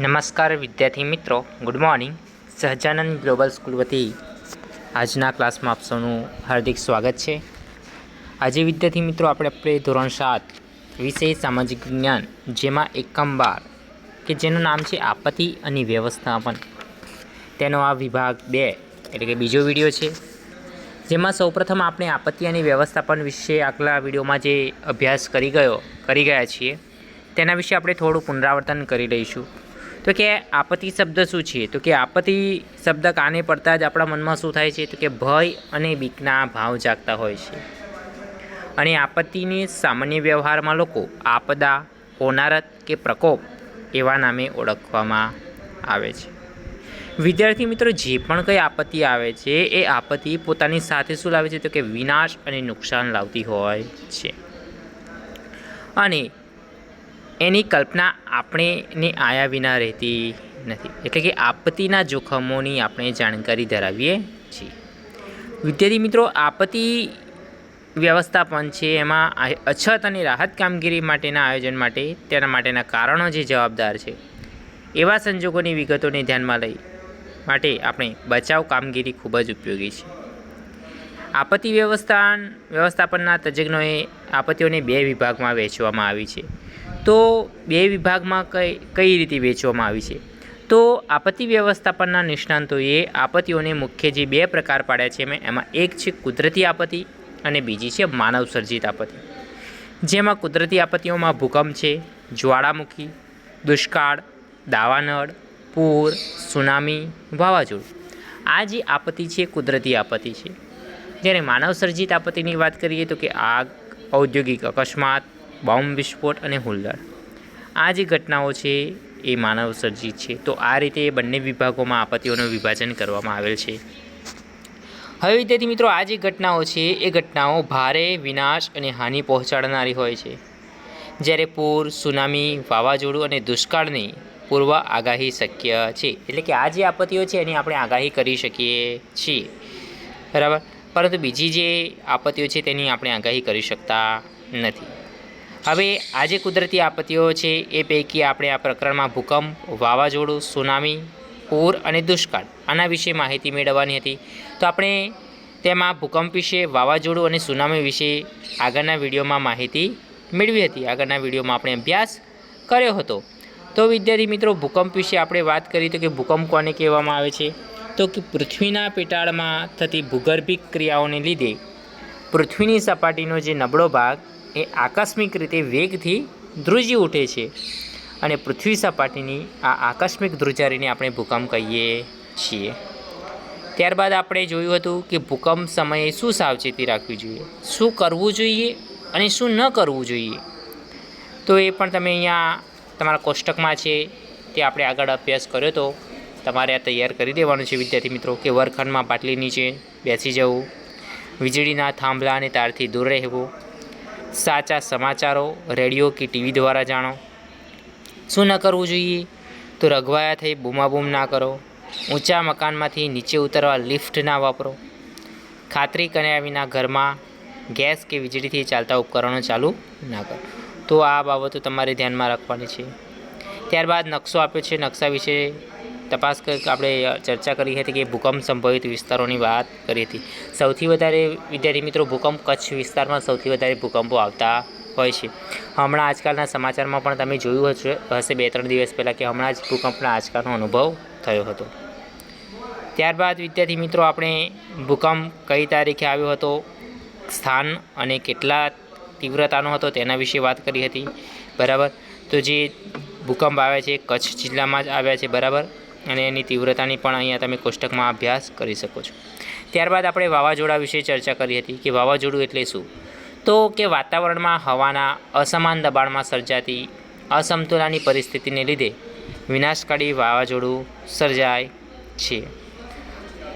નમસ્કાર વિદ્યાર્થી મિત્રો, good morning. Sahajanand global school વતી આજના ક્લાસમાં આપ સૌનું હાર્દિક સ્વાગત છે. આજે વિદ્યાર્થી મિત્રો આપણે ધોરણ 7 વિષય સામાજિક વિજ્ઞાન, જેમાં એકમ 12 કે જેનું નામ છે આપત્તિ અને વ્યવસ્થાપન, તેનો આ વિભાગ 2 એટલે કે બીજો વિડીયો છે. જેમાં સૌપ્રથમ આપણે આપત્તિ અને વ્યવસ્થાપન વિશે આગલા વિડીયોમાં જે અભ્યાસ કરી ગયા છીએ તેના વિશે આપણે થોડું પુનરાવર્તન કરી લઈશું. તો કે આપત્તિ શબ્દ શું છે? તો કે આપત્તિ શબ્દ કાને પડતા જ આપણા મનમાં શું થાય છે? તો કે ભય અને બીકના ભાવ જાગતા હોય છે. અને આપત્તિને સામાન્ય વ્યવહારમાં લોકો આપદા, હોનારત કે પ્રકોપ એવા નામે ઓળખવામાં આવે છે. વિદ્યાર્થી મિત્રો, જે પણ કંઈ આપત્તિ આવે છે એ આપત્તિ પોતાની સાથે શું લાવે છે? તો કે વિનાશ અને નુકસાન લાવતી હોય છે. અને એની કલ્પના આપણેને આયા વિના રહેતી નથી. એટલે કે આપત્તિના જોખમોની આપણે જાણકારી ધરાવીએ છીએ. વિદ્યાર્થી મિત્રો, આપત્તિ વ્યવસ્થાપન છે એમાં અછત અને રાહત કામગીરી માટેના આયોજન માટે તેના માટેના કારણો જે જવાબદાર છે એવા સંજોગોની વિગતોને ધ્યાનમાં લઈ માટે આપણે બચાવ કામગીરી ખૂબ જ ઉપયોગી છે. આપત્તિ વ્યવસ્થાપનના તજજ્ઞોએ આપત્તિઓને 2 વિભાગમાં વહેંચવામાં આવી છે. તો 2 વિભાગમાં કઈ રીતે વહેંચવામાં આવી છે? તો આપત્તિ વ્યવસ્થાપનના નિષ્ણાંતોએ આપત્તિઓને મુખ્ય જે 2 પ્રકાર પાડ્યા છે એમાં એક છે કુદરતી આપત્તિ અને બીજી છે માનવ સર્જિત આપત્તિ. જેમાં કુદરતી આપત્તિઓમાં ભૂકંપ છે, જ્વાળામુખી, દુષ્કાળ, દાવાનળ, પૂર, સુનામી, વાવાઝોડું. આ જે આપત્તિ છે કુદરતી આપત્તિ છે. જ્યારે માનવ સર્જિત આપત્તિની વાત કરીએ તો કે આગ, ઔદ્યોગિક અકસ્માત, બોમ્બ વિસ્ફોટ અને હુલ્લડ. આ જે ઘટનાઓ છે એ માનવ સર્જિત છે. તો આ રીતે બંને વિભાગોમાં આપત્તિઓનું વિભાજન કરવામાં આવેલ છે. હવે વિદ્યાર્થી મિત્રો, આ જે ઘટનાઓ છે એ ઘટનાઓ ભારે વિનાશ અને હાનિ પહોંચાડનારી હોય છે. જ્યારે પૂર, સુનામી, વાવાઝોડું અને દુષ્કાળની પૂર્વ આગાહી શક્ય છે. એટલે કે આ જે આપત્તિઓ છે એની આપણે આગાહી કરી શકીએ છીએ, બરાબર. પરંતુ બીજી જે આપત્તિઓ છે તેની આપણે આગાહી કરી શકતા નથી. હવે આ જે કુદરતી આપત્તિઓ છે એ પૈકી આપણે આ પ્રકરણમાં ભૂકંપ, વાવાઝોડું, સુનામી, પૂર અને દુષ્કાળ આના વિશે માહિતી મેળવવાની હતી. તો આપણે તેમાં ભૂકંપ વિશે, વાવાઝોડું અને સુનામી વિશે આગળના વિડીયોમાં માહિતી મેળવી હતી. આગળના વિડીયોમાં આપણે અભ્યાસ કર્યો હતો. તો વિદ્યાર્થી મિત્રો, ભૂકંપ વિશે આપણે વાત કરી તો કે ભૂકંપ કોને કહેવામાં આવે છે? તો કે પૃથ્વીના પેટાળમાં થતી ભૂગર્ભિક ક્રિયાઓને લીધે પૃથ્વીની સપાટીનો જે નબળો ભાગ એ આકસ્મિક રીતે વેગથી ધ્રુજી ઉઠે છે. અને પૃથ્વી સપાટીની આ આકસ્મિક ધ્રુજારીને આપણે ભૂકંપ કહીએ છીએ. ત્યારબાદ આપણે જોયું હતું કે ભૂકંપ સમયે શું સાવચેતી રાખવી જોઈએ, શું કરવું જોઈએ અને શું ન કરવું જોઈએ. તો એ પણ તમે અહીંયા તમારા કોષ્ટકમાં છે તે આપણે આગળ અભ્યાસ કર્યો હતો. તમારે આ તૈયાર કરી દેવાનું છે વિદ્યાર્થી મિત્રો. કે વર્ગખંડમાં પાટલી નીચે બેસી જવું, વીજળીના થાંભલા અને તારથી દૂર રહેવું, સાચા સમાચારો રેડિયો કે ટીવી દ્વારા જાણો. શું ન કરવું જોઈએ? તો રઘવાયા થઈ બૂમાબૂમ ના કરો, ઊંચા મકાનમાંથી નીચે ઉતરવા લિફ્ટ ના વાપરો, ખાતરી કર્યા વિના ઘરમાં ગેસ કે વીજળીથી ચાલતા ઉપકરણો ચાલુ ના કરો. તો આ બાબતો તમારે ધ્યાનમાં રાખવાની છે. ત્યારબાદ નકશો આપ્યો છે. નકશા વિશે તપાસ આપણે ચર્ચા કરી હતી કે ભૂકંપ સંભવિત વિસ્તારોની વાત કરી હતી. સૌથી વધારે વિદ્યાર્થી મિત્રો ભૂકંપ કચ્છ વિસ્તારમાં સૌથી વધારે ભૂકંપો આવતા હોય છે. હમણાં આજકાલના સમાચારમાં પણ તમે જોયું હશે 2-3 દિવસ પહેલાં કે હમણાં જ ભૂકંપના આંચકાનો અનુભવ થયો હતો. ત્યારબાદ વિદ્યાર્થી મિત્રો, આપણે ભૂકંપ કઈ તારીખે આવ્યો હતો, સ્થાન અને કેટલા તીવ્રતાનો હતો તેના વિશે વાત કરી હતી, બરાબર. તો જે ભૂકંપ આવે છે કચ્છ જિલ્લામાં જ આવ્યા છે, બરાબર. અને એની તીવ્રતાની પણ અહીંયા તમે કોષ્ટકમાં અભ્યાસ કરી શકો છો. ત્યારબાદ આપણે વાવાઝોડા વિશે ચર્ચા કરી હતી કે વાવાઝોડું એટલે શું? તો કે વાતાવરણમાં હવાના અસમાન દબાણમાં સર્જાતી અસમતુલાની પરિસ્થિતિને લીધે વિનાશકારી વાવાઝોડું સર્જાય છે.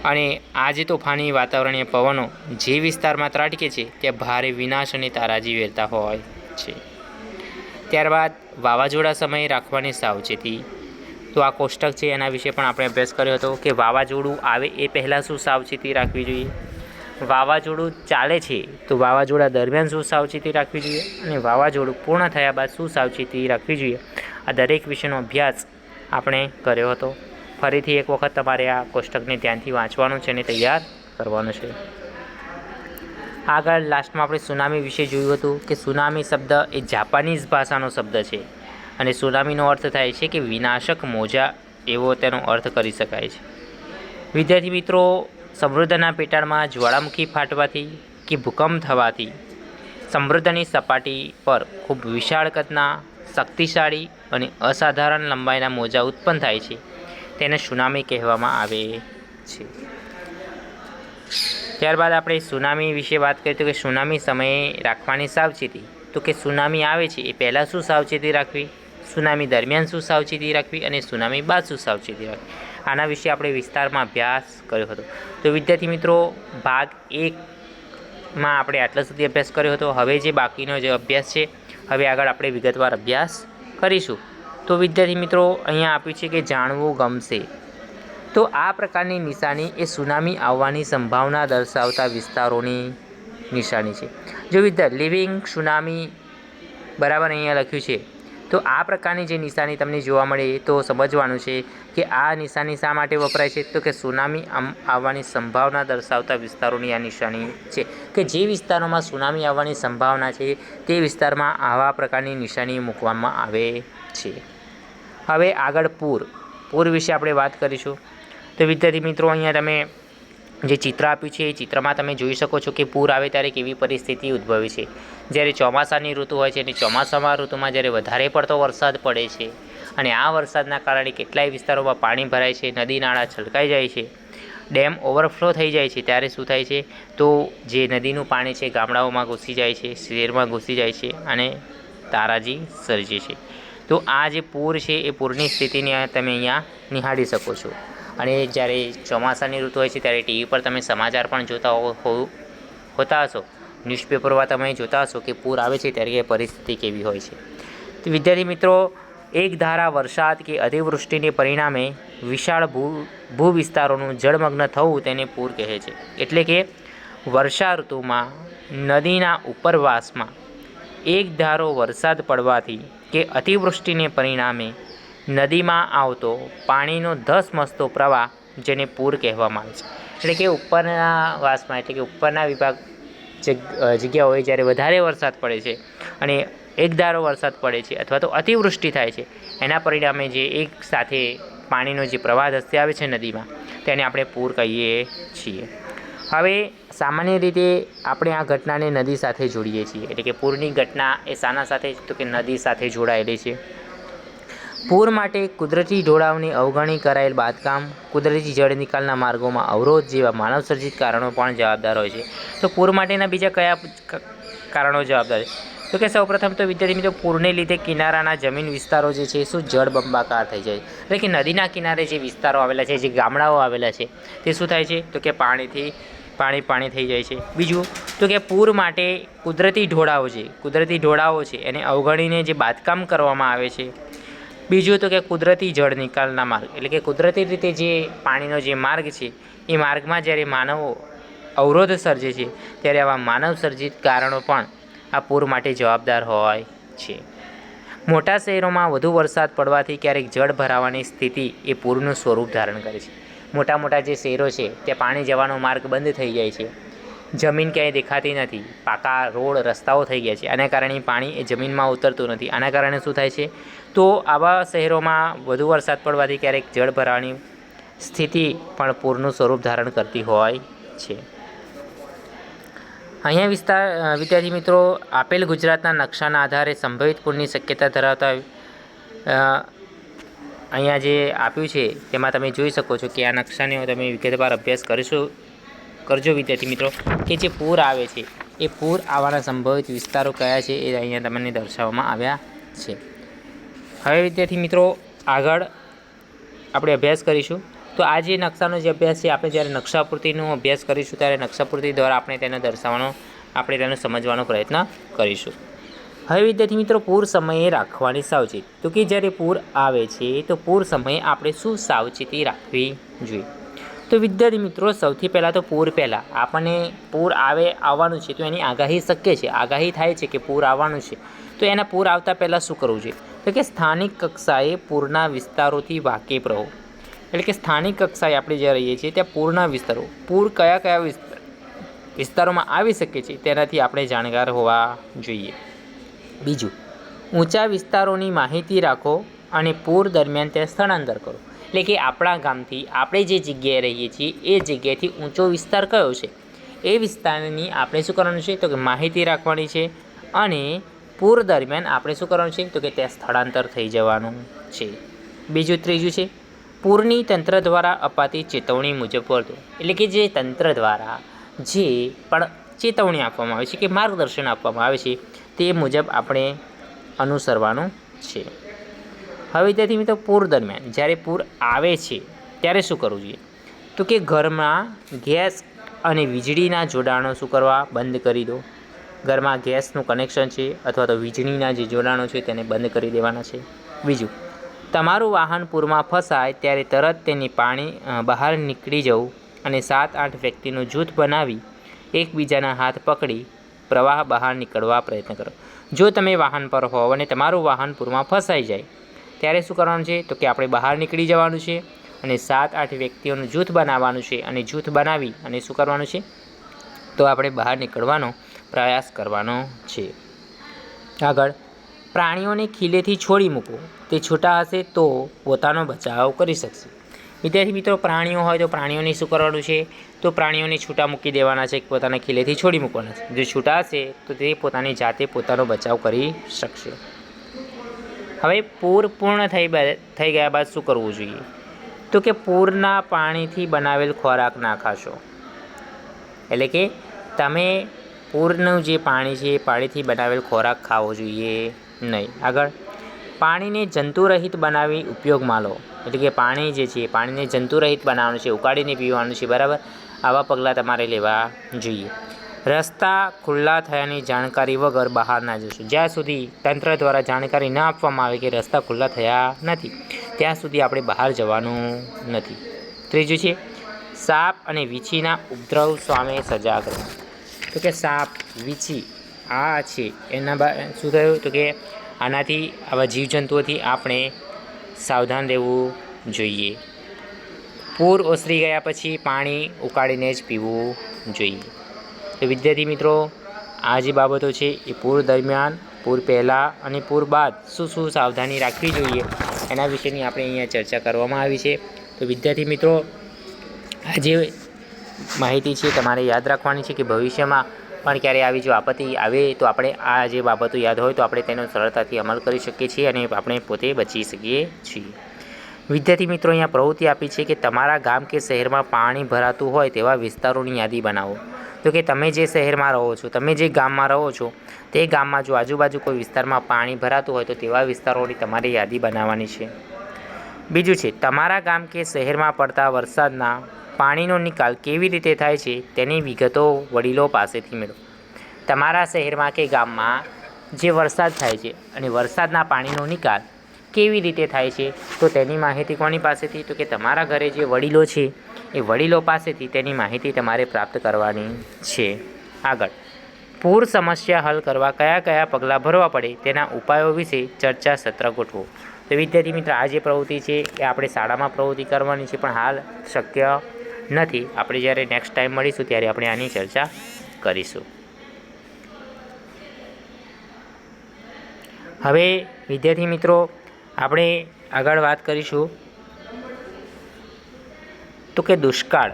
અને આ જે તોફાની વાતાવરણીય પવનો જે વિસ્તારમાં ત્રાટકે છે ત્યાં ભારે વિનાશ અને તારાજી વેરતા હોય છે. ત્યારબાદ વાવાઝોડા સમયે રાખવાની સાવચેતી. તો આ કોષ્ટક છે એના વિશે પણ આપણે અભ્યાસ કર્યો હતો કે વાવાઝોડું આવે એ પહેલાં શું સાવચેતી રાખવી જોઈએ, વાવાઝોડું ચાલે છે તો વાવાઝોડા દરમિયાન શું સાવચેતી રાખવી જોઈએ અને વાવાઝોડું પૂર્ણ થયા બાદ શું સાવચેતી રાખવી જોઈએ. આ દરેક વિષયનો અભ્યાસ આપણે કર્યો હતો। ફરીથી એક વખત તમારે આ કોષ્ટકને ધ્યાનથી વાંચવાનું છે અને તૈયાર કરવાનું છે। આગળ લાસ્ટમાં આપણે સુનામી વિશે જોયું હતું કે સુનામી શબ્દ એ જાપાનીઝ ભાષાનો શબ્દ છે અને સુનામીનો અર્થ થાય છે કે વિનાશક મોજા એવો તેનો અર્થ કરી શકાય છે। વિદ્યાર્થી મિત્રો, સમુદ્રના પેટાળમાં જ્વાળામુખી ફાટવાથી કે ભૂકંપ થવાથી સમુદ્રની સપાટી પર ખૂબ વિશાળ કદના, શક્તિશાળી અને અસાધારણ લંબાઈના મોજા ઉત્પન્ન થાય છે તેને સુનામી કહેવામાં આવે છે। ત્યારબાદ આપણે સુનામી વિશે વાત કરીએ તો કે સુનામી સમયે રાખવાની સાવચેતી, તો કે સુનામી આવે છે એ પહેલાં શું સાવચેતી રાખવી, સુનામી દરમિયાન શું સાવચેતી રાખવી અને સુનામી બાદ શું સાવચેતી રાખવી, આના વિશે આપણે વિસ્તારમાં અભ્યાસ કર્યો હતો। તો વિદ્યાર્થી મિત્રો, ભાગ 1માં આપણે આટલા સુધી અભ્યાસ કર્યો હતો। હવે જે બાકીનો જે અભ્યાસ છે, હવે આગળ આપણે વિગતવાર અભ્યાસ કરીશું। તો વિદ્યાર્થી મિત્રો, અહીંયા આપ્યું છે કે જાણવું ગમશે। તો આ પ્રકારની નિશાની એ સુનામી આવવાની સંભાવના દર્શાવતા વિસ્તારોની નિશાની છે। જો વિદ્યાર્થી લિવિંગ સુનામી બરાબર અહીંયા લખ્યું છે, તો આ પ્રકારની જે નિશાની તમને જોવા મળે તો સમજવાનું છે કે આ નિશાની શા માટે વપરાય છે, તો કે સુનામી આવવાની સંભાવના દર્શાવતા વિસ્તારોની આ નિશાની છે કે જે વિસ્તારોમાં સુનામી આવવાની સંભાવના છે તે વિસ્તારમાં આવા પ્રકારની નિશાની મૂકવામાં આવે છે। હવે આગળ પૂર વિશે આપણે વાત કરીશું। તો વિદ્યાર્થી મિત્રો, અહીંયા તમે જે ચિત્ર આપ્યું છે એ ચિત્રમાં તમે જોઈ શકો છો કે પૂર આવે ત્યારે કેવી પરિસ્થિતિ ઉદ્ભવે છે। જ્યારે ચોમાસાની ઋતુ હોય છે અને ચોમાસામાં ઋતુમાં જ્યારે વધારે પડતો વરસાદ પડે છે અને આ વરસાદના કારણે કેટલાય વિસ્તારોમાં પાણી ભરાય છે, નદી નાળા છલકાઈ જાય છે, ડેમ ઓવરફ્લો થઈ જાય છે, ત્યારે શું થાય છે, તો જે નદીનું પાણી છે ગામડાઓમાં ઘૂસી જાય છે, શહેરમાં ઘૂસી જાય છે અને તારાજી સર્જે છે। તો આ જે પૂર છે એ પૂરની સ્થિતિને તમે અહીંયા નિહાળી શકો છો। અને જ્યારે ચોમાસાની ઋતુ હોય છે ત્યારે ટીવી પર તમે સમાચાર પણ જોતા હોતા હશો, ન્યૂઝપેપરમાં તમે જોતા હશો કે પૂર આવે છે ત્યારે એ પરિસ્થિતિ કેવી હોય છે। તો વિદ્યાર્થી મિત્રો, એક ધારા વરસાદ કે અતિવૃષ્ટિને પરિણામે વિશાળ ભૂ વિસ્તારોનું જળમગ્ન થવું તેને પૂર કહે છે। એટલે કે વર્ષા ઋતુમાં નદીના ઉપરવાસમાં એક ધારો વરસાદ પડવાથી કે અતિવૃષ્ટિને પરિણામે નદીમાં આવતો પાણીનો ધસમસતો પ્રવાહ જેને પૂર કહેવામાં આવે છે। એટલે કે ઉપરના વાસમાં, એટલે કે ઉપરના જગ્યાઓએ જ્યારે વધારે વરસાદ પડે છે અને એકધારો વરસાદ પડે છે અથવા તો અતિવૃષ્ટિ થાય છે, એના પરિણામે જે એક સાથે પાણીનો જે પ્રવાહ ધસી આવે છે નદીમાં, તેને આપણે પૂર કહીએ છીએ। હવે સામાન્ય રીતે આપણે આ ઘટનાને નદી સાથે જોડીએ છીએ, એટલે કે પૂરની ઘટના એ શાના સાથે, તો કે નદી સાથે જોડાયેલી છે। પૂર માટે કુદરતી ઢોળાવની અવગણી કરાયેલ બાંધકામ, કુદરતી જળ નિકાલના માર્ગોમાં અવરોધ જેવા માનવસર્જિત કારણો પણ જવાબદાર હોય છે। તો પૂર માટેના બીજા કયા કારણો જવાબદાર છે, તો કે સૌપ્રથમ તો વિદ્યાર્થી મિત્રો, પૂરને લીધે કિનારાના જમીન વિસ્તારો જે છે શું જળબંબાકાર થઈ જાય, એટલે કે નદીના કિનારે જે વિસ્તારો આવેલા છે, જે ગામડાઓ આવેલા છે, તે શું થાય છે, તો કે પાણી થઈ જાય છે। બીજું તો કે પૂર માટે કુદરતી ઢોળાવો છે એને અવગણીને જે બાંધકામ કરવામાં આવે છે। બીજું તો કે કુદરતી જળ નિકાલના માર્ગ, એટલે કે કુદરતી રીતે જે પાણીનો જે માર્ગ છે એ માર્ગમાં જ્યારે માનવો અવરોધ સર્જે છે ત્યારે આવા માનવ સર્જિત કારણો પણ આ પૂર માટે જવાબદાર હોય છે। મોટા શહેરોમાં વધુ વરસાદ પડવાથી ક્યારેક જળ ભરાવાની સ્થિતિ એ પૂરનું સ્વરૂપ ધારણ કરે છે। મોટા જે શહેરો છે ત્યાં પાણી જવાનો માર્ગ બંધ થઈ જાય છે, જમીન ક્યાંય દેખાતી નથી, પાકા રોડ રસ્તાઓ થઈ ગયા છે, આના કારણે પાણી એ જમીનમાં ઉતરતું નથી। આના કારણે શું થાય છે, તો આવા શહેરોમાં વધુ વરસાદ પડવાથી ક્યારેક જળ ભરાવાની સ્થિતિ પણ પૂરનું સ્વરૂપ ધારણ કરતી હોય છે। અહીંયા વિદ્યાર્થી મિત્રો, આપેલ ગુજરાતના નકશાના આધારે સંભવિત પૂરની શક્યતા ધરાવતા અહીંયા જે આપ્યું છે તેમાં તમે જોઈ શકો છો કે આ નકશાને તમે વિગતવાર અભ્યાસ કરજો વિદ્યાર્થી મિત્રો, કે જે પૂર આવે છે એ પૂર આવવાના સંભવિત વિસ્તારો કયા છે એ અહીંયા તમને દર્શાવવામાં આવ્યા છે। હવે વિદ્યાર્થી મિત્રો, આગળ આપણે અભ્યાસ કરીશું। તો આ જે નકશાનો જે અભ્યાસ છે, આપણે જ્યારે નકશાપૂર્તિનો અભ્યાસ કરીશું ત્યારે નકશાપૂર્તિ દ્વારા આપણે તેને સમજવાનો પ્રયત્ન કરીશું। હવે વિદ્યાર્થી મિત્રો, પૂર સમયે રાખવાની સાવચેતી, તો કે જ્યારે પૂર આવે છે તો પૂર સમયે આપણે શું સાવચેતી રાખવી જોઈએ? તો વિદ્યાર્થી મિત્રો, સૌથી પહેલાં તો પૂર પહેલાં આપણને પૂર આવવાનું છે તો એની આગાહી શક્ય છે, આગાહી થાય છે કે પૂર આવવાનું છે, તો એના પૂર આવતા પહેલાં શું કરવું જોઈએ? તો કે સ્થાનિક કક્ષાએ પૂરના વિસ્તારોથી વાકેફ રહો. એટલે કે સ્થાનિક કક્ષાએ આપણે જ્યાં રહીએ છીએ ત્યાં પૂરના વિસ્તારો, પૂર કયા કયા વિસ્તારોમાં આવી શકે છે તેનાથી આપણે જાણકાર હોવા જોઈએ. બીજું, ઊંચા વિસ્તારોની માહિતી રાખો અને પૂર દરમિયાન ત્યાં સ્થળાંતર કરો. એટલે કે આપણા ગામથી આપણે જે જગ્યાએ રહીએ છીએ એ જગ્યાએથી ઊંચો વિસ્તાર કયો છે એ વિસ્તારની આપણે શું કરવાનું છે તો કે માહિતી રાખવાની છે અને પૂર દરમિયાન આપણે શું કરવાનું છે તો કે ત્યાં સ્થળાંતર થઈ જવાનું છે. બીજું, ત્રીજું છે પૂરની તંત્ર દ્વારા અપાતી ચેતવણી મુજબ વર્તો. એટલે કે જે તંત્ર દ્વારા જે પણ ચેતવણી આપવામાં આવે છે કે માર્ગદર્શન આપવામાં આવે છે તે મુજબ આપણે અનુસરવાનું છે. હવે વિદ્યાર્થી મિત્રો, પૂર દરમિયાન જ્યારે પૂર આવે છે ત્યારે શું કરવું જોઈએ તો કે ઘરમાં ગેસ અને વીજળીના જોડાણો શું કરવા બંધ કરી દો. ઘરમાં ગેસનું કનેક્શન છે અથવા તો વીજળીના જે જોડાણો છે તેને બંધ કરી દેવાના છે. બીજું, તમારું વાહન પૂરમાં ફસાય ત્યારે તરત તેની પાણી બહાર નીકળી જવું અને 7-8 વ્યક્તિનું જૂથ બનાવી એકબીજાના હાથ પકડી પ્રવાહ બહાર નીકળવા પ્રયત્ન કરો. જો તમે વાહન પર હોવ અને તમારું વાહન પૂરમાં ફસાઈ જાય ત્યારે શું કરવાનું છે તો કે આપણે બહાર નીકળી જવાનું છે અને 7-8 વ્યક્તિઓનું જૂથ બનાવવાનું છે અને જૂથ બનાવી અને શું કરવાનું છે તો આપણે બહાર નીકળવાનો પ્રયાસ કરવાનો છે. આગળ, પ્રાણીઓને ખીલેથી છોડી મૂકો. તે છૂટા હશે તો પોતાનો બચાવ કરી શકશે. વિદ્યાર્થી મિત્રો, પ્રાણીઓ હોય તો પ્રાણીઓને શું કરવાનું છે તો પ્રાણીઓને છૂટા મૂકી દેવાના છે, પોતાના ખીલેથી છોડી મૂકવાના છે. જો છૂટા હશે તો તે પોતાની જાતે પોતાનો બચાવ કરી શકશે. હવે પૂર પૂર્ણ થઈ ગયા બાદ શું કરવું જોઈએ તો કે પૂરના પાણીથી બનાવેલ ખોરાક ના ખાશો. એટલે કે તમે પૂરનું જે પાણી છે એ પાણીથી બનાવેલ ખોરાક ખાવો જોઈએ નહીં. આગળ, પાણીને જંતુરહિત બનાવી ઉપયોગમાં લો. એટલે કે પાણી જે છે પાણીને જંતુરહિત બનાવવાનું છે, ઉકાળીને પીવાનું છે, બરાબર. આવા પગલાં તમારે લેવા જોઈએ. રસ્તા ખુલ્લા થયાની જાણકારી વગર બહાર ના જશો. જ્યાં સુધી તંત્ર દ્વારા જાણકારી ન આપવામાં આવે કે રસ્તા ખુલ્લા થયા નથી ત્યાં સુધી આપણે બહાર જવાનું નથી. ત્રીજું છે સાપ અને વીંછીના ઉપદ્રવ સામે સજાગ રહો. તો કે સાપ, વીંછી આ છે એના શું થયું તો કે આનાથી આવા જીવજંતુઓથી આપણે સાવધાન રહેવું જોઈએ. પૂર ઓસરી ગયા પછી પાણી ઉકાળીને જ પીવું જોઈએ. તો વિદ્યાર્થી મિત્રો, આ જે બાબતો છે એ પૂર દરમિયાન, પૂર પહેલાં અને પૂર બાદ શું શું સાવધાની રાખવી જોઈએ એના વિશેની આપણે અહીંયા ચર્ચા કરવામાં આવી છે. તો વિદ્યાર્થી મિત્રો, આ જે માહિતી છે તમારે યાદ રાખવાની છે કે ભવિષ્યમાં પણ ક્યારે આવી જો આપત્તિ આવે તો આપણે આ જે બાબતો યાદ હોય તો આપણે તેનો સરળતાથી અમલ કરી શકીએ છીએ અને આપણે પોતે બચી શકીએ છીએ. વિદ્યાર્થી મિત્રો, અહીંયા પ્રવૃત્તિ આપી છે કે તમારા ગામ કે શહેરમાં પાણી ભરાતું હોય તેવા વિસ્તારોની યાદી બનાવો. તો કે તમે જે શહેરમાં રહો છો, તમે જે ગામમાં રહો છો તે ગામમાં જો આજુબાજુ કોઈ વિસ્તારમાં પાણી ભરાતું હોય તો તેવા વિસ્તારોની તમારે યાદી બનાવવાની છે. બીજું છે તમારા ગામ કે શહેરમાં પડતા વરસાદના પાણીનો નિકાલ કેવી રીતે થાય છે તેની વિગતો વડીલો પાસેથી મેળવો. તમારા શહેરમાં કે ગામમાં જે વરસાદ થાય છે અને વરસાદના પાણીનો નિકાલ કેવી રીતે થાય છે તો તેની માહિતી કોની પાસેથી તો કે તમારા ઘરે જે વડીલો છે એ વડીલો પાસેથી તેની માહિતી તમારે પ્રાપ્ત કરવાની છે. આગળ, પૂર સમસ્યા હલ કરવા કયા કયા પગલાં ભરવા પડે તેના ઉપાયો વિશે ચર્ચા સત્ર ગોઠવો. તો વિદ્યાર્થી મિત્ર, આ જે પ્રવૃત્તિ છે એ આપણે શાળામાં પ્રવૃત્તિ કરવાની છે પણ હાલ શક્ય નથી. આપણે જ્યારે નેક્સ્ટ ટાઈમ મળીશું ત્યારે આપણે આની ચર્ચા કરીશું. હવે વિદ્યાર્થી મિત્રો, આપણે આગળ વાત કરીશું તો કે દુષ્કાળ.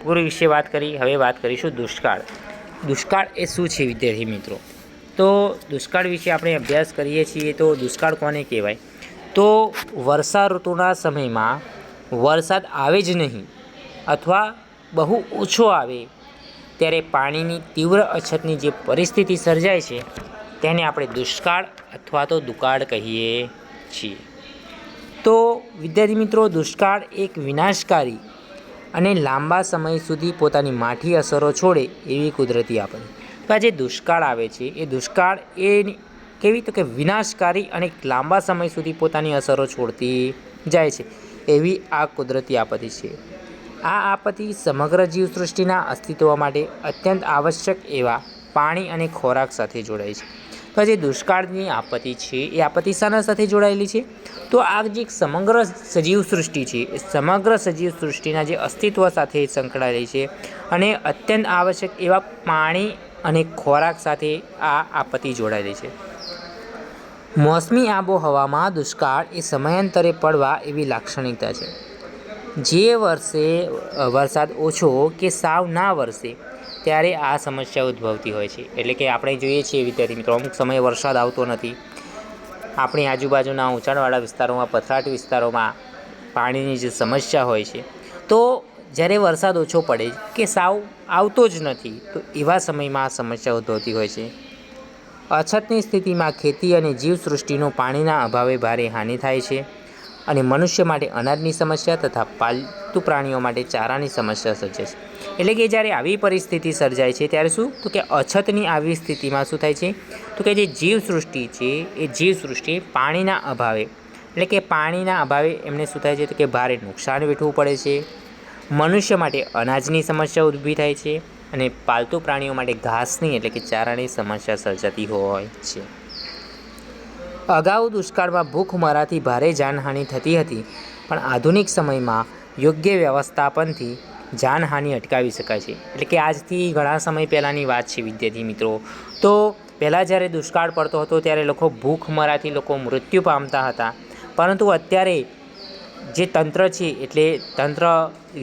પૂર વિશે વાત કરી, હવે વાત કરીશું દુષ્કાળ. દુષ્કાળ એ શું છે વિદ્યાર્થી મિત્રો? તો દુષ્કાળ વિશે આપણે અભ્યાસ કરીએ છીએ તો દુષ્કાળ કોને કહેવાય? તો વર્ષા ઋતુના સમયમાં વરસાદ આવે જ નહીં અથવા બહુ ઓછો આવે ત્યારે પાણીની તીવ્ર અછતની જે પરિસ્થિતિ સર્જાય છે તેને આપણે દુષ્કાળ અથવા તો દુકાળ કહીએ છીએ. તો વિદ્યાર્થી મિત્રો, દુષ્કાળ એક વિનાશકારી અને લાંબા સમય સુધી પોતાની માઠી અસરો છોડે એવી કુદરતી આપત્તિ. તો આ જે દુષ્કાળ આવે છે એ દુષ્કાળ એ કેવી તો કે વિનાશકારી અને લાંબા સમય સુધી પોતાની અસરો છોડતી જાય છે એવી આ કુદરતી આપત્તિ છે. આ આપત્તિ સમગ્ર જીવસૃષ્ટિના અસ્તિત્વ માટે અત્યંત આવશ્યક એવા પાણી અને ખોરાક સાથે જોડાય છે. તો જે દુષ્કાળની આપત્તિ છે એ આપત્તિ શાના સાથે જોડાયેલી છે? તો આ જે સમગ્ર સજીવ સૃષ્ટિ છે એ સમગ્ર સજીવ સૃષ્ટિના જે અસ્તિત્વ સાથે સંકળાયેલી છે અને અત્યંત આવશ્યક એવા પાણી અને ખોરાક સાથે આ આપત્તિ જોડાયેલી છે. મોસમી આબોહવામાં દુષ્કાળ એ સમયાંતરે પડવા એવી લાક્ષણિકતા છે. જે વર્ષે વરસાદ ઓછો કે સાવ ના વરસે ત્યારે આ સમસ્યા ઉદ્ભવતી હોય છે. એટલે કે આપણે જોઈએ છીએ વિદ્યાર્થી મિત્રો, અમુક સમયે વરસાદ આવતો નથી. આપણી આજુબાજુના ઊંચાણવાળા વિસ્તારોમાં, પથરાટી વિસ્તારોમાં પાણીની જે સમસ્યા હોય છે, તો જ્યારે વરસાદ ઓછો પડે કે સાવ આવતો જ નથી, તો એવા સમયમાં આ સમસ્યા ઉદ્ભવતી હોય છે. અછતની સ્થિતિમાં ખેતી અને જીવસૃષ્ટિનો પાણીના અભાવે ભારે હાનિ થાય છે અને મનુષ્ય માટે અનાજની સમસ્યા તથા પાલતુ પ્રાણીઓ માટે ચારાની સમસ્યા સર્જાય છે. એટલે કે જ્યારે આવી પરિસ્થિતિ સર્જાય છે ત્યારે શું, તો કે અછતની આવી સ્થિતિમાં શું થાય છે, તો કે જે જીવસૃષ્ટિ છે એ જીવસૃષ્ટિ પાણીના અભાવે, એટલે કે પાણીના અભાવે એમને શું થાય છે, તો કે ભારે નુકસાન વેઠવું પડે છે. મનુષ્ય માટે અનાજની સમસ્યા ઊભી થાય છે અને પાલતુ પ્રાણીઓ માટે ઘાસની એટલે કે ચારાની સમસ્યા સર્જાતી હોય છે. અગાઉ દુષ્કાળમાં ભૂખમરાથી ભારે જાનહાનિ થતી હતી, પણ આધુનિક સમયમાં યોગ્ય વ્યવસ્થાપનથી જાનહાનિ અટકાવી શકાય છે. એટલે કે આજથી ઘણા સમય પહેલાંની વાત છે વિદ્યાર્થી મિત્રો. તો પહેલાં જ્યારે દુષ્કાળ પડતો હતો ત્યારે લોકો ભૂખમરાથી લોકો મૃત્યુ પામતા હતા, પરંતુ અત્યારે જે તંત્ર છે એટલે તંત્ર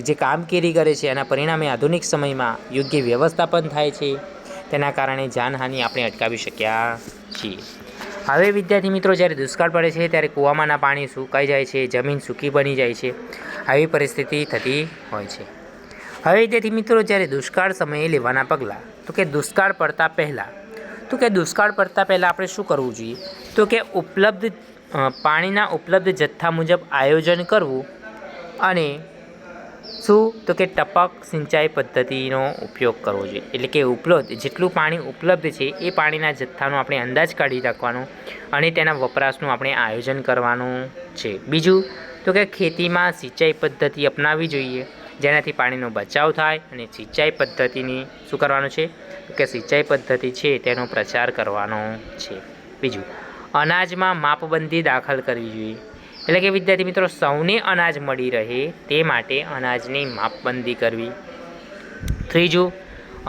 જે કામગીરી કરે છે એના પરિણામે આધુનિક સમયમાં યોગ્ય વ્યવસ્થાપન થાય છે, તેના કારણે જાનહાનિ આપણે અટકાવી શક્યા છીએ. હવે વિદ્યાર્થી મિત્રો, જ્યારે દુષ્કાળ પડે છે ત્યારે કૂવામાંના પાણી સુકાઈ જાય છે, જમીન સૂકી બની જાય છે, આવી પરિસ્થિતિ થતી હોય છે. હવે વિદ્યાર્થી મિત્રો, જ્યારે દુષ્કાળ સમયે લેવાના પગલાં, તો કે દુષ્કાળ પડતા પહેલાં આપણે શું કરવું જોઈએ, તો કે પાણીના ઉપલબ્ધ જથ્થા મુજબ આયોજન કરવું અને શું, તો કે ટપક સિંચાઈ પદ્ધતિનો ઉપયોગ કરવો જોઈએ. એટલે કે જેટલું પાણી ઉપલબ્ધ છે એ પાણીના જથ્થાનો આપણે અંદાજ કાઢી રાખવાનો અને તેના વપરાશનું આપણે આયોજન કરવાનું છે. બીજું, તો કે ખેતીમાં સિંચાઈ પદ્ધતિ અપનાવવી જોઈએ, જેનાથી પાણીનો બચાવ થાય અને સિંચાઈ પદ્ધતિની શું કરવાનું છે, તો કે સિંચાઈ પદ્ધતિ છે તેનો પ્રચાર કરવાનો છે. બીજું, અનાજમાં માપબંધી દાખલ કરવી જોઈએ. એટલે કે વિદ્યાર્થી મિત્રો, સૌને અનાજ મળી રહે તે માટે અનાજની માપબંધી કરવી. ત્રીજું,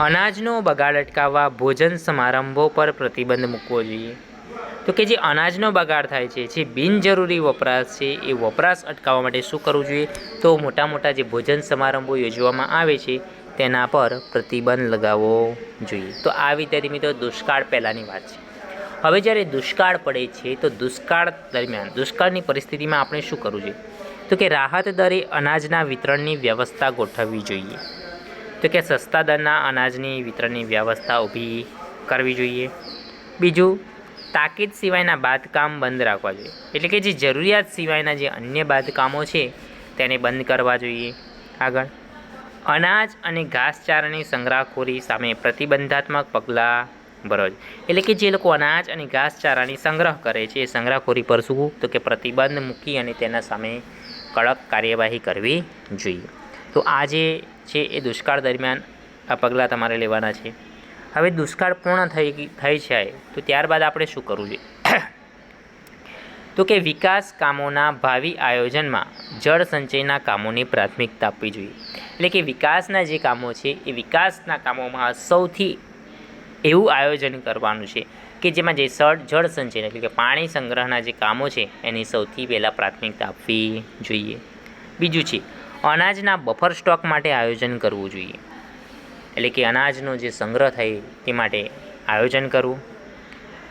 અનાજનો બગાડ અટકાવવા ભોજન સમારંભો પર પ્રતિબંધ મૂકવો જોઈએ. તો કે જે અનાજનો બગાડ થાય છે, જે બિનજરૂરી વપરાશ છે, એ વપરાશ અટકાવવા માટે શું કરવું જોઈએ, તો મોટા મોટા જે ભોજન સમારંભો યોજવામાં આવે છે તેના પર પ્રતિબંધ લગાવવો જોઈએ. તો આ વિદ્યાર્થી મિત્રો દુષ્કાળ પહેલાંની વાત છે. હવે જ્યારે દુષ્કાળ પડે છે તો દુષ્કાળ દરમિયાન દુષ્કાળની પરિસ્થિતિમાં આપણે શું કરવું જોઈએ, તો કે રાહત દરે અનાજના વિતરણની વ્યવસ્થા ગોઠવવી જોઈએ. તો કે સસ્તા દરના અનાજની વિતરણની વ્યવસ્થા ઊભી કરવી જોઈએ. બીજું, તાકીદ સિવાયના બાંધકામ બંધ રાખવા જોઈએ. એટલે કે જે જરૂરિયાત સિવાયના જે અન્ય બાંધકામો છે તેને બંધ કરવા જોઈએ. આગળ, અનાજ અને ઘાસચારાની સંગ્રહખોરી સામે પ્રતિબંધાત્મક પગલાં ભરવા જોઈએ. એટલે કે જે લોકો અનાજ અને ઘાસચારાની સંગ્રહ કરે છે એ સંગ્રહખોરી પર શું, તો કે પ્રતિબંધ મૂકી અને તેના સામે કડક કાર્યવાહી કરવી જોઈએ. તો આ જે છે એ દુષ્કાળ દરમિયાન આ પગલાં તમારે લેવાના છે. હવે દુષ્કાળ પૂર્ણ થઈ જાય તો ત્યારબાદ આપણે શું કરવું જોઈએ, તો કે વિકાસ કામોના ભાવિ આયોજનમાં જળ સંચયના કામોની પ્રાથમિકતા આપવી જોઈએ. એટલે કે વિકાસના જે કામો છે એ વિકાસના કામોમાં સૌથી એવું આયોજન કરવાનું છે કે જેમાં જે જળ સંચય એટલે કે પાણી સંગ્રહના જે કામો છે એની સૌથી પહેલાં પ્રાથમિકતા આપવી જોઈએ. બીજું છે, અનાજના બફર સ્ટોક માટે આયોજન કરવું જોઈએ. એટલે કે અનાજનો જે સંગ્રહ થાય તે માટે આયોજન કરવું.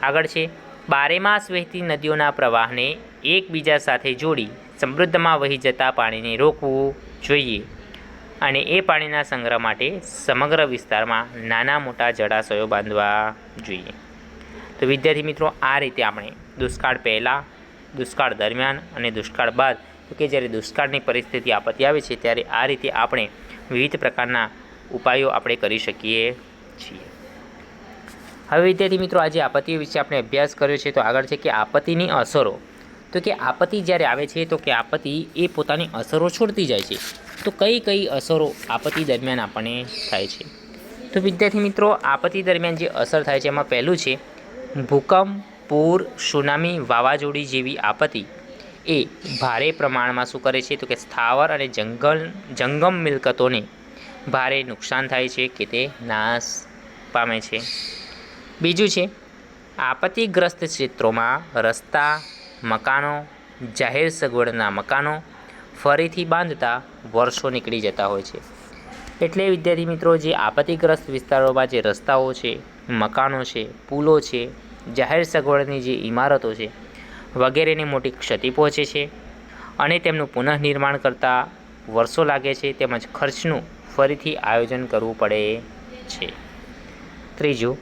આગળ છે, બારેમાસ વહેતી નદીઓના પ્રવાહને એકબીજા સાથે જોડી સમૃદ્ધમાં વહી જતા પાણીને રોકવું જોઈએ અને એ પાણીના સંગ્રહ માટે સમગ્ર વિસ્તારમાં નાના મોટા જળાશયો બાંધવા જોઈએ. તો વિદ્યાર્થી મિત્રો, આ રીતે આપણે દુષ્કાળ પહેલાં, દુષ્કાળ દરમિયાન અને દુષ્કાળ બાદ, તો કે જ્યારે દુષ્કાળની પરિસ્થિતિ આપત્તિ આવે છે ત્યારે આ રીતે આપણે વિવિધ પ્રકારના ઉપાયો આપણે કરી શકીએ છીએ. હવે વિદ્યાર્થી મિત્રો, આજે આપત્તિઓ વિશે આપણે અભ્યાસ કર્યો છે. તો આગળ છે કે આપત્તિની અસરો. તો કે આપત્તિ જ્યારે આવે છે તો કે આપત્તિ એ પોતાની અસરો છોડતી જાય છે. તો કઈ કઈ અસરો આપત્તિ દરમિયાન આપણને થાય છે? તો વિદ્યાર્થી મિત્રો, આપત્તિ દરમિયાન જે અસર થાય છે એમાં પહેલું છે ભૂકંપ, પૂર, સુનામી, વાવાઝોડી જેવી આપત્તિ એ ભારે પ્રમાણમાં શું કરે છે તો કે સ્થાવર અને જંગમ મિલકતોને ભારે નુકસાન થાય છે કે તે નાશ પામે છે. બીજું છે આપત્તિગ્રસ્ત ક્ષેત્રોમાં રસ્તા, મકાનો, જાહેર સગવડના મકાનો ફરીથી બાંધતા વર્ષો નીકળી જતા હોય છે. એટલે વિદ્યાર્થી મિત્રો, જે આપત્તિગ્રસ્ત વિસ્તારોમાં જે રસ્તાઓ છે, મકાનો છે, પુલો છે, જાહેર સગવડની જે ઇમારતો છે વગેરેને મોટી ક્ષતિ પહોંચે છે અને તેમનું પુનઃનિર્માણ કરતાં વર્ષો લાગે છે, તેમજ ખર્ચનું ફરીથી આયોજન કરવું પડે છે. ત્રીજું,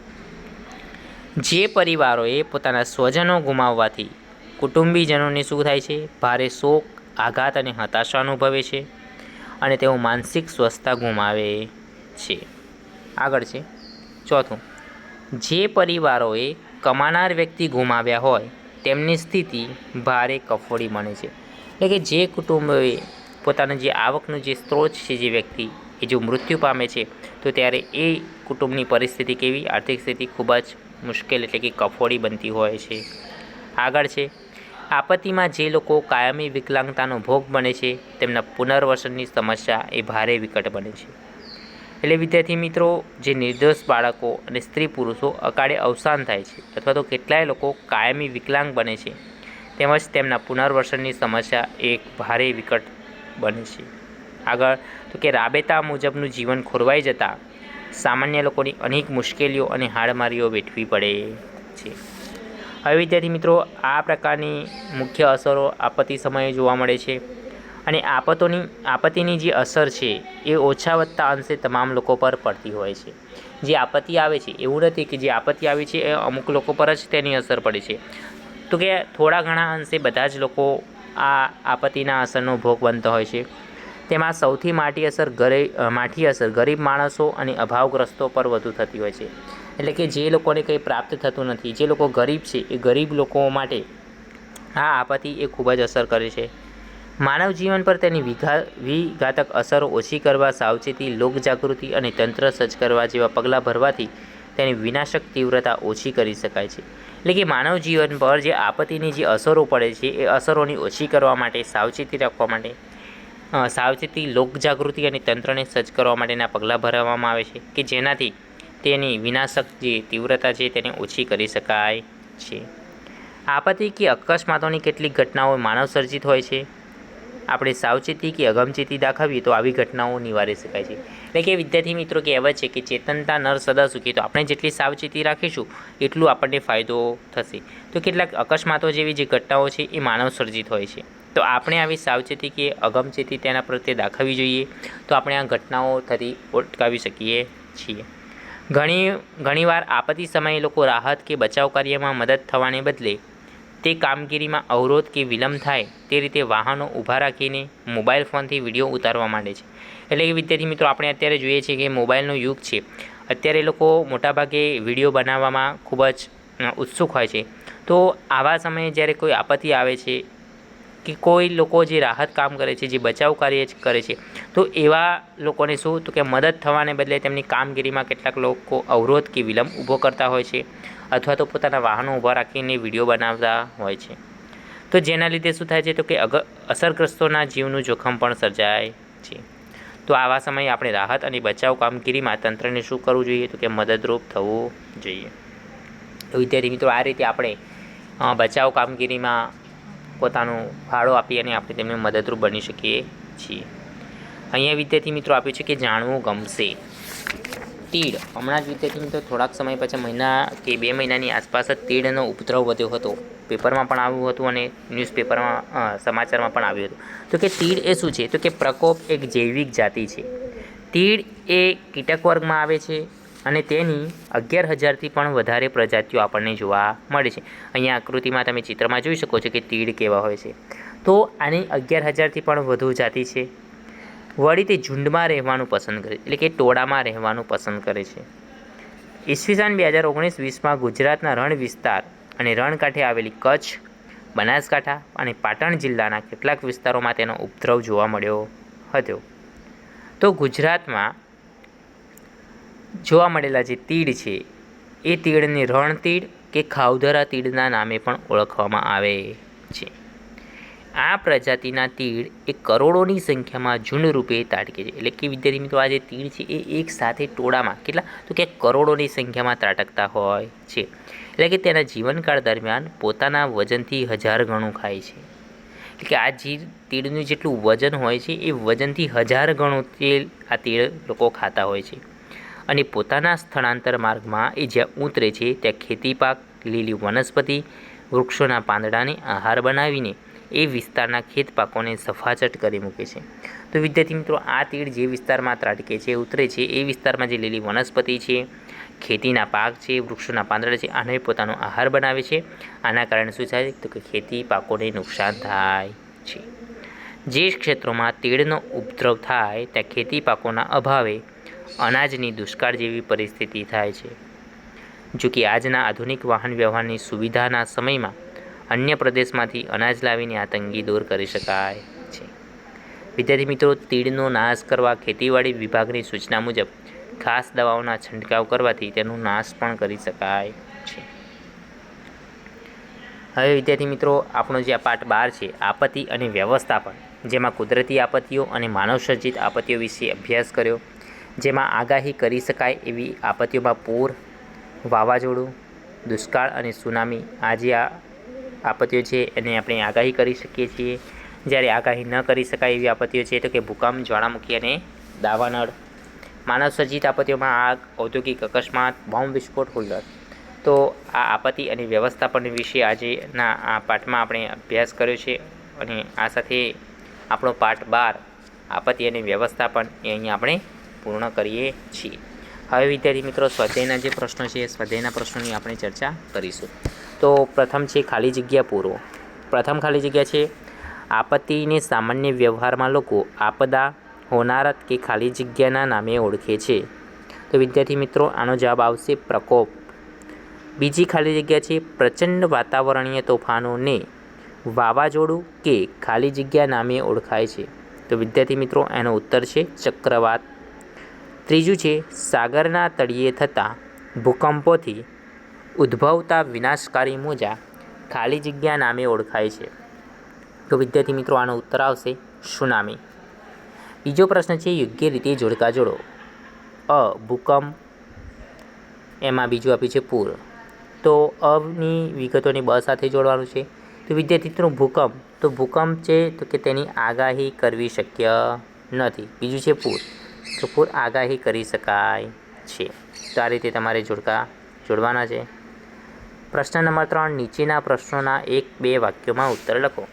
જે પરિવારોએ પોતાના સ્વજનો ગુમાવવાથી કુટુંબીજનોને શું થાય છે? ભારે શોક, આઘાત અને હતાશા અનુભવે છે અને તેઓ માનસિક સ્વસ્થતા ગુમાવે છે. આગળ છે ચોથું, જે પરિવારોએ કમાનાર વ્યક્તિ ગુમાવ્યા હોય તેમની સ્થિતિ ભારે કફોડી બને છે. એટલે કે જે કુટુંબોએ પોતાના જે આવકનો જે સ્ત્રોત છે, જે વ્યક્તિ એ જો મૃત્યુ પામે છે તો ત્યારે એ કુટુંબની પરિસ્થિતિ કેવી? આર્થિક સ્થિતિ ખૂબ જ મુશ્કેલ એટલે કે કફોડી બનતી હોય છે. આગળ છે આપત્તિમાં જે લોકો કાયમી વિકલાંગતાનો ભોગ બને છે તેમના પુનર્વસનની સમસ્યા એ ભારે વિકટ બને છે. એટલે વિદ્યાર્થી મિત્રો, જે નિર્દોષ બાળકો અને સ્ત્રી પુરુષો અકાળે અવસાન થાય છે અથવા તો કેટલાય લોકો કાયમી વિકલાંગ બને છે તેમજ તેમના પુનર્વસનની સમસ્યા એક ભારે વિકટ બને છે. આગળ તો કે રાબેતા મુજબનું જીવન ખોરવાઈ જતાં સામાન્ય લોકોની અનેક મુશ્કેલીઓ અને હાડમારીઓ વેઠવી પડે છે. હવે વિદ્યાર્થી મિત્રો, આ પ્રકારની મુખ્ય અસરો આપત્તિ સમયે જોવા મળે છે અને આપત્તિની જે અસર છે એ ઓછા વત્તા અંશે તમામ લોકો પર પડતી હોય છે. જે આપત્તિ આવે છે એવું નથી કે જે આપત્તિ આવી છે એ અમુક લોકો પર જ તેની અસર પડે છે, તો કે થોડા ઘણા અંશે બધા જ લોકો આ આપત્તિના અસરનો ભોગ બનતા હોય છે. તેમાં સૌથી માઠી અસર ગરીબ માણસો અને અભાવગ્રસ્તો પર વધુ થતી હોય છે. એટલે કે જે લોકોને કંઈ પ્રાપ્ત થતું નથી, જે લોકો ગરીબ છે, એ ગરીબ લોકો માટે આ આપત્તિ એ ખૂબ જ અસર કરે છે. માનવ જીવન પર તેની વિઘાતક અસરો ઓછી કરવા સાવચેતી, લોકજાગૃતિ અને તંત્ર સજ્જ કરવા જેવા પગલાં ભરવાથી તેની વિનાશક તીવ્રતા ઓછી કરી શકાય છે. એટલે કે માનવ જીવન પર જે આપત્તિની જે અસરો પડે છે એ અસરોની ઓછી કરવા માટે, સાવચેતી રાખવા માટે, સાવચેતી, લોકજાગૃતિ અને તંત્રને સજ્જ કરવા માટેના પગલાં ભરવામાં આવે છે કે જેનાથી તેની વિનાશક જે તીવ્રતા છે તેને ઓછી કરી શકાય છે. આપત્તિ કે અકસ્માતોની કેટલીક ઘટનાઓ માનવ સર્જિત હોય છે. આપણે સાવચેતી કે અગમચેતી દાખવીએ તો આવી ઘટનાઓ નિવારી શકાય છે. એટલે કે વિદ્યાર્થી મિત્રો, કહેવત છે કે ચેતનતા નર સદા સુખી. તો આપણે જેટલી સાવચેતી રાખીશું એટલું આપણને ફાયદો થશે. તો કેટલાક અકસ્માતો જેવી જે ઘટનાઓ છે એ માનવ સર્જિત હોય છે, તો આપણે આવી સાવચેતી કે અગમચેતી તેના પ્રત્યે દાખવવી જોઈએ, તો આપણે આ ઘટનાઓ થતી અટકાવી શકીએ છીએ. ઘણીવાર આપત્તિ સમયે લોકો રાહત કે બચાવ કાર્યમાં મદદ થવાને બદલે તે કામગીરીમાં અવરોધ કે વિલંબ થાય તે રીતે વાહનો ઊભા રાખીને મોબાઈલ ફોનથી વિડીયો ઉતારવા માંડે છે. એટલે કે વિદ્યાર્થી મિત્રો, આપણે અત્યારે જોઈએ છીએ કે મોબાઈલનો યુગ છે. અત્યારે લોકો મોટાભાગે વિડીયો બનાવવામાં ખૂબ જ ઉત્સુક હોય છે. તો આવા સમયે જ્યારે કોઈ આપત્તિ આવે છે કે કોઈ લોકો જે રાહત કામ કરે છે, જે બચાવ કાર્ય કરે છે, તો એવા લોકોને શું તો કે મદદ થવાને બદલે તેમની કામગીરીમાં કેટલાક લોકો અવરોધ કે વિલંબ ઊભો કરતા હોય છે અથવા તો પોતાના વાહનો ઊભા રાખીને વિડીયો બનાવતા હોય છે. તો જેના લીધે શું થાય છે તો કે અસરગ્રસ્તોના જીવનું જોખમ પણ સર્જાય છે. તો આવા સમયે આપણે રાહત અને બચાવ કામગીરીમાં તંત્રને શું કરવું જોઈએ તો કે મદદરૂપ થવું જોઈએ. તો વિદ્યાર્થી મિત્રો, આ રીતે આપણે બચાવ કામગીરીમાં પોતાનો ફાળો આપી અને આપણે તેમને મદદરૂપ બની શકીએ છીએ. અહીંયા વિદ્યાર્થી મિત્રો આપ્યું છે કે જાણવું ગમશે. તીડ, હમણાં જ વિદ્યાર્થી મિત્રો થોડાક સમય પછી, મહિના કે 2 મહિનાની આસપાસ જ તીડનો ઉપદ્રવ વધ્યો હતો. પેપરમાં પણ આવ્યું હતું અને ન્યૂઝપેપરમાં સમાચારમાં પણ આવ્યું હતું. તો કે તીડ એ શું છે તો કે પ્રકોપ એક જૈવિક જાતિ છે. તીડ એ કીટક વર્ગમાં આવે છે અને તેની 11,000થી પણ વધારે પ્રજાતિઓ આપણને જોવા મળે છે. અહીંયા આકૃતિમાં તમે ચિત્રમાં જોઈ શકો છો કે તીડ કેવા હોય છે. તો આની 11,000થી પણ વધુ જાતિ છે. વળી તે ઝુંડમાં રહેવાનું પસંદ કરે, એટલે કે ટોળામાં રહેવાનું પસંદ કરે છે. ઈસવીસન 2019-20માં ગુજરાતના રણ વિસ્તાર અને રણકાંઠે આવેલી કચ્છ, બનાસકાંઠા અને પાટણ જિલ્લાના કેટલાક વિસ્તારોમાં તેનો ઉપદ્રવ જોવા મળ્યો હતો. તો ગુજરાતમાં જોવા મળેલા જે તીડ છે એ તીડને રણતીડ કે ખાવધરા તીડના નામે પણ ઓળખવામાં આવે છે. આ પ્રજાતિના તીડ એ કરોડોની સંખ્યામાં ઝુંડ રૂપે ત્રાટકે છે. એટલે કે વિદ્યાર્થી મિત્રો, આ જે તીડ છે એ એક સાથે ટોળામાં કેટલા તો કે કરોડોની સંખ્યામાં ત્રાટકતા હોય છે. એટલે કે તેના જીવનકાળ દરમિયાન પોતાના વજનથી 1000 ગણું ખાય છે. એટલે કે આ જે તીડનું જેટલું વજન હોય છે એ વજનથી 1000 ગણું તેલ આ તીડ લોકો ખાતા હોય છે. અને પોતાના સ્થળાંતર માર્ગમાં એ જ્યાં ઉતરે છે ત્યાં ખેતી પાક, લીલી વનસ્પતિ, વૃક્ષોના પાંદડાને આહાર બનાવીને એ વિસ્તારના ખેત પાકોને સફાચટ કરી મૂકે છે. તો વિદ્યાર્થી મિત્રો, આ તીડ જે વિસ્તારમાં ત્રાટકે છે, ઉતરે છે, એ વિસ્તારમાં જે લીલી વનસ્પતિ છે, ખેતીના પાક છે, વૃક્ષોના પાંદડા છે, આને પોતાનો આહાર બનાવે છે. આના કારણે શું થાય તો કે ખેતી પાકોને નુકસાન થાય છે. જે ક્ષેત્રોમાં તીડનો ઉપદ્રવ થાય ત્યાં ખેતી પાકોના અભાવે અનાજની દુષ્કાળ જેવી પરિસ્થિતિ થાય છે. જો કે આજના આધુનિક વાહન વ્યવહારની સુવિધાના સમયમાં અન્ય પ્રદેશમાંથી અનાજ લાવીને આ તંગી દૂર કરી શકાય છે. વિદ્યાર્થી મિત્રો, તીડનો નાશ કરવા ખેતીવાડી વિભાગની સૂચના મુજબ ખાસ દવાઓના છંટકાવ કરવાથી તેનો નાશ પણ કરી શકાય છે. હવે વિદ્યાર્થી મિત્રો, આપણો જે આ પાઠ 12 છે, આપત્તિ અને વ્યવસ્થાપન, જેમાં કુદરતી આપત્તિઓ અને માનવસર્જિત આપત્તિઓ વિશે અભ્યાસ કર્યો. જેમાં આગાહી કરી શકાય એવી આપત્તિઓમાં પૂર, વાવાઝોડું, દુષ્કાળ અને સુનામી, આ જે આપત્તિઓ છે એને આપણે આગાહી કરી શકીએ છીએ. જ્યારે આગાહી ન કરી શકાય એવી આપત્તિઓ છે તો કે ભૂકંપ, જ્વાળામુખી અને દાવાનળ. માનવસર્જિત આપત્તિઓમાં આગ, ઔદ્યોગિક અકસ્માત, બોમ્બ વિસ્ફોટ, હુલ્લડ. તો આ આપત્તિ અને વ્યવસ્થાપન વિશે આજેના આ પાઠમાં આપણે અભ્યાસ કર્યો છે. અને આ સાથે આપણો પાઠ 12 આપત્તિ અને વ્યવસ્થાપન એ અહીંયા આપણે પૂર્ણ કરીએ છીએ. હવે વિદ્યાર્થી મિત્રો, સ્વાધ્યાયના જે પ્રશ્નો છે એ સ્વાધ્યાયના પ્રશ્નોની આપણે ચર્ચા કરીશું. તો પ્રથમ છે ખાલી જગ્યા પૂરો. પ્રથમ ખાલી જગ્યા છે, આપત્તિને સામાન્ય વ્યવહારમાં લોકો આપદા, હોનારત કે ખાલી જગ્યાના નામે ઓળખે છે. તો વિદ્યાર્થી મિત્રો, આનો જવાબ આવશે પ્રકોપ. બીજી ખાલી જગ્યા છે, પ્રચંડ વાતાવરણીય તોફાનોને વાવાઝોડું કે ખાલી જગ્યા નામે ઓળખાય છે. તો વિદ્યાર્થી મિત્રો, એનો ઉત્તર છે ચક્રવાત. ત્રીજું છે, સાગરના તળિયે થતા ભૂકંપોથી ઉદ્ભવતા વિનાશકારી મોજા ખાલી જગ્યા નામે ઓળખાય છે. તો વિદ્યાર્થી મિત્રો, આનો ઉત્તર આવશે સુનામી. બીજો પ્રશ્ન છે, યોગ્ય રીતે જોડકા જોડો. અ ભૂકંપ, એમાં બીજું આપ્યું છે પૂર. તો અની વિગતોને બ સાથે જોડવાનું છે. તો વિદ્યાર્થી મિત્રો, ભૂકંપ, તો ભૂકંપ છે તો કે તેની આગાહી કરવી શક્ય નથી. બીજું છે પૂર, તો પૂર આગાહી કરી શકાય છે. તો આ રીતે તમારે જોડકા જોડવાના છે. પ્રશ્ન નંબર 3, નીચેના પ્રશ્નોના 1-2 વાક્યોમાં ઉત્તર લખો.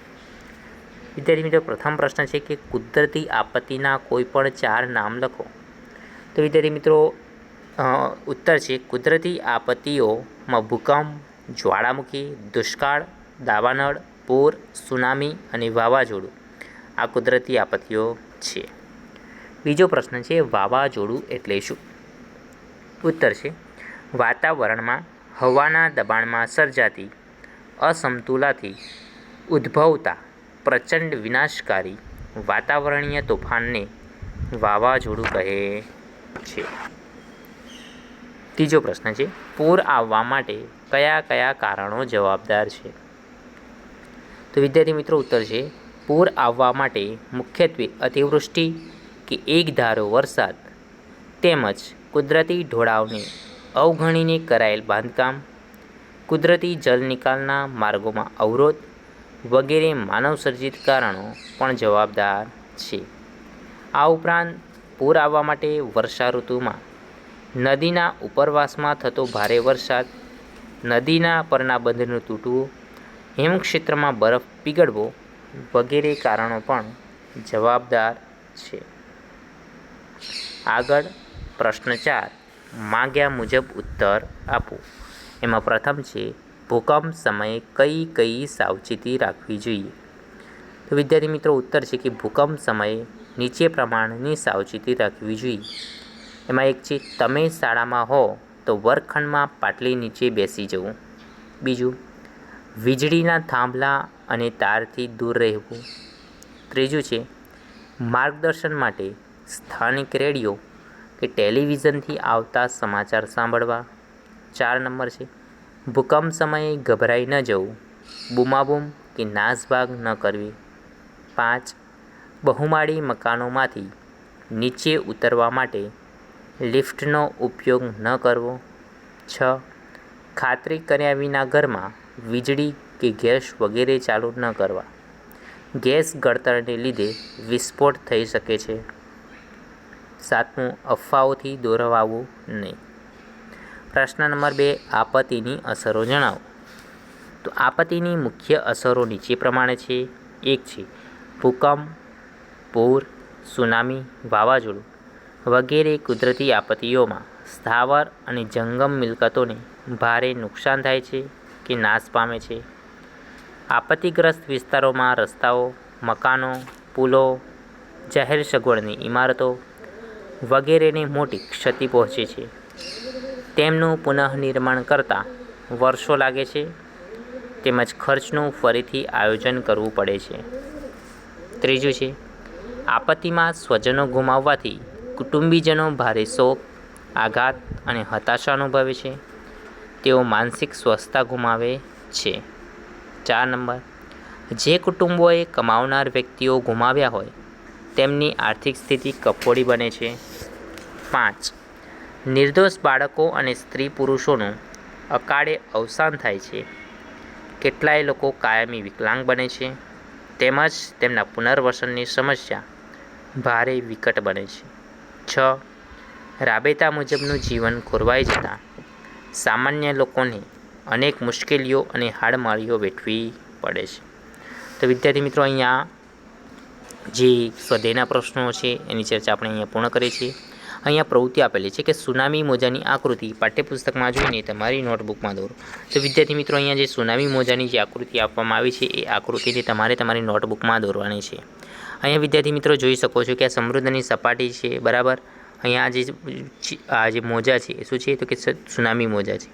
વિદ્યાર્થી મિત્રો, પ્રથમ પ્રશ્ન છે કે કુદરતી આપત્તિના કોઈ પણ 4 નામ લખો. તો વિદ્યાર્થી મિત્રો, ઉત્તર છે કુદરતી આપત્તિઓમાં ભૂકંપ, જ્વાળામુખી, દુષ્કાળ, દાવાનળ, પૂર, સુનામી અને વાવાઝોડું આ કુદરતી આપત્તિઓ છે. બીજો પ્રશ્ન છે, વાવાઝોડું એટલે શું? ઉત્તર છે વાતાવરણમાં હવાના દબાણમાં સર્જાતી અસમતુલાથી ઉદ્ભવતા પ્રચંડ વિનાશકારી વાતાવરણીય તોફાનને વાવાઝોડું કહે છે. ત્રીજો પ્રશ્ન છે, પૂર આવવા માટે કયા કયા કારણો જવાબદાર છે? તો વિદ્યાર્થી મિત્રો, ઉત્તર છે પૂર આવવા માટે મુખ્યત્વે અતિવૃષ્ટિ કે એકધારો વરસાદ તેમજ કુદરતી ઢોળાવને અવગણીને કરાયેલ બાંધકામ, કુદરતી જળ નિકાલના માર્ગોમાં અવરોધ વગેરે માનવસર્જિત કારણો પણ જવાબદાર છે. આ ઉપરાંત પૂર આવવા માટે વર્ષા ઋતુમાં નદીના ઉપરવાસમાં થતો ભારે વરસાદ, નદીના પરના બંધનું તૂટવું, હિમક્ષેત્રમાં બરફ પીગળવો વગેરે કારણો પણ જવાબદાર છે. આગળ પ્રશ્ન 4, માંગ્યા મુજબ ઉત્તર આપો. એમાં પ્રથમ છે, ભૂકંપ સમયે કઈ કઈ સાવચેતી રાખવી જોઈએ? તો વિદ્યાર્થી મિત્રો, ઉત્તર છે કે ભૂકંપ સમયે નીચે પ્રમાણેની સાવચેતી રાખવી જોઈએ. એમાં એક છે, તમે શાળામાં હો તો વર્ગખંડમાં પાટલી નીચે બેસી જવું. બીજું, વીજળીના થાંભલા અને તારથી દૂર રહેવું. ત્રીજું છે, માર્ગદર્શન માટે સ્થાનિક રેડિયો કે ટેલિવિઝનથી આવતા સમાચાર સાંભળવા. 4 નંબર છે, ભૂકંપ સમયે ગભરાઈ ન જવું, બૂમાબૂમ કે નાસભાગ ન કરવી. 5. બહુમાળી મકાનોમાંથી નીચે ઉતરવા માટે લિફ્ટનો ઉપયોગ ન કરવો. 6. ખાતરી કર્યા વિના ઘરમાં વીજળી કે ગેસ વગેરે ચાલુ ન કરવા. ગેસ ગળતરને લીધે વિસ્ફોટ થઈ શકે છે. 7. અફવાઓથી દોરવાવું નહીં. પ્રશ્ન નંબર 2. આપત્તિની અસરો જણાવો. તો આપત્તિની મુખ્ય અસરો નીચે પ્રમાણે છે. 1 છે ભૂકંપ, પૂર, સુનામી, વાવાઝોડું વગેરે કુદરતી આપત્તિઓમાં સ્થાવર અને જંગમ મિલકતોને ભારે નુકસાન થાય છે કે નાશ પામે છે. આપત્તિગ્રસ્ત વિસ્તારોમાં રસ્તાઓ, મકાનો, પુલો, જાહેર સગવડની ઇમારતો વગેરેને મોટી ક્ષતિ પહોંચે છે. તેમનું પુનઃનિર્માણ કરતાં વર્ષો લાગે છે તેમજ ખર્ચનું ફરીથી આયોજન કરવું પડે છે. 3 છે આપત્તિમાં સ્વજનો ગુમાવવાથી કુટુંબીજનો ભારે શોક, આઘાત અને હતાશા અનુભવે છે. તેઓ માનસિક સ્વસ્થતા ગુમાવે છે. 4 નંબર જે કુટુંબોએ કમાવનાર વ્યક્તિઓ ગુમાવ્યા હોય તેમની આર્થિક સ્થિતિ કફોડી બને છે. 5 નિર્દોષ બાળકો અને સ્ત્રી પુરુષોનું અકાળે અવસાન થાય છે. કેટલાય લોકો કાયમી વિકલાંગ બને છે તેમજ તેમના પુનર્વસનની સમસ્યા ભારે વિકટ બને છે. 6 રાબેતા મુજબનું જીવન ખોરવાઈ જતાં સામાન્ય લોકોને અનેક મુશ્કેલીઓ અને હાડમારીઓ વેઠવી પડે છે. તો વિદ્યાર્થી મિત્રો, અહીંયા જે સ્વાધ્યાયના પ્રશ્નો છે એની ચર્ચા આપણે અહીંયા પૂર્ણ કરીએ છીએ. અહીંયા પ્રવૃત્તિ આપેલી છે કે સુનામી મોજાની આકૃતિ પાઠ્યપુસ્તકમાં જોઈને તમારી નોટબુકમાં દોરો. તો વિદ્યાર્થી મિત્રો, અહીંયા જે સુનામી મોજાની જે આકૃતિ આપવામાં આવી છે એ આકૃતિને તમારે તમારી નોટબુકમાં દોરવાની છે. અહીંયા વિદ્યાર્થી મિત્રો જોઈ શકો છો કે આ સમુદ્રની સપાટી છે, બરાબર. અહીંયા આ જે મોજા છે એ શું છે તો કે સુનામી મોજા છે,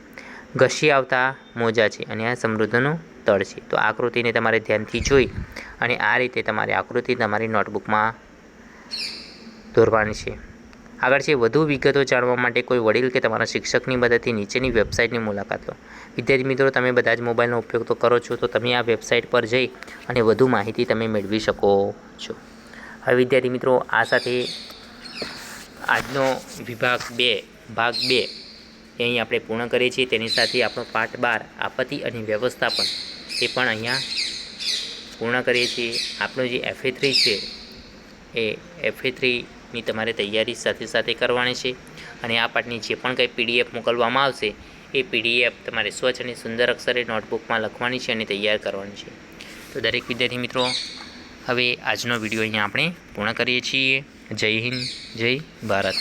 ઘસી આવતા મોજા છે અને આ સમુદ્રનું તળ છે. તો આકૃતિને તમારે ધ્યાનથી જોઈ અને આ રીતે તમારી આકૃતિ તમારી નોટબુકમાં દોરવાની છે. આગળ છે વધુ વિગતો જાણવા માટે કોઈ વડીલ કે તમારા શિક્ષકની મદદથી નીચેની વેબસાઇટની મુલાકાત લો. વિદ્યાર્થી મિત્રો, તમે બધા જ મોબાઈલનો ઉપયોગ તો કરો છો, તો તમે આ વેબસાઇટ પર જઈ અને વધુ માહિતી તમે મેળવી શકો છો. હવે વિદ્યાર્થી મિત્રો, આ સાથે આજનો વિભાગ 2 ભાગ 2 એ અહીં આપણે પૂર્ણ કરીએ છીએ. તેની સાથે આપણો પાઠ 12 આપત્તિ અને વ્યવસ્થાપન એ પણ અહીંયા પૂર્ણ કરીએ છીએ. આપણો જે FA3 છે એ FA3ની તમારે તૈયારી સાથે સાથે કરવાની છે અને આ પાઠની જે પણ કંઈ PDF મોકલવામાં આવશે એ PDF તમારે સ્વચ્છ અને સુંદર અક્ષરે નોટબુકમાં લખવાની છે અને તૈયાર કરવાની છે. તો દરેક વિદ્યાર્થી મિત્રો, હવે આજનો વિડીયો અહીંયા આપણે પૂર્ણ કરીએ છીએ. જય હિન્દ, જય ભારત.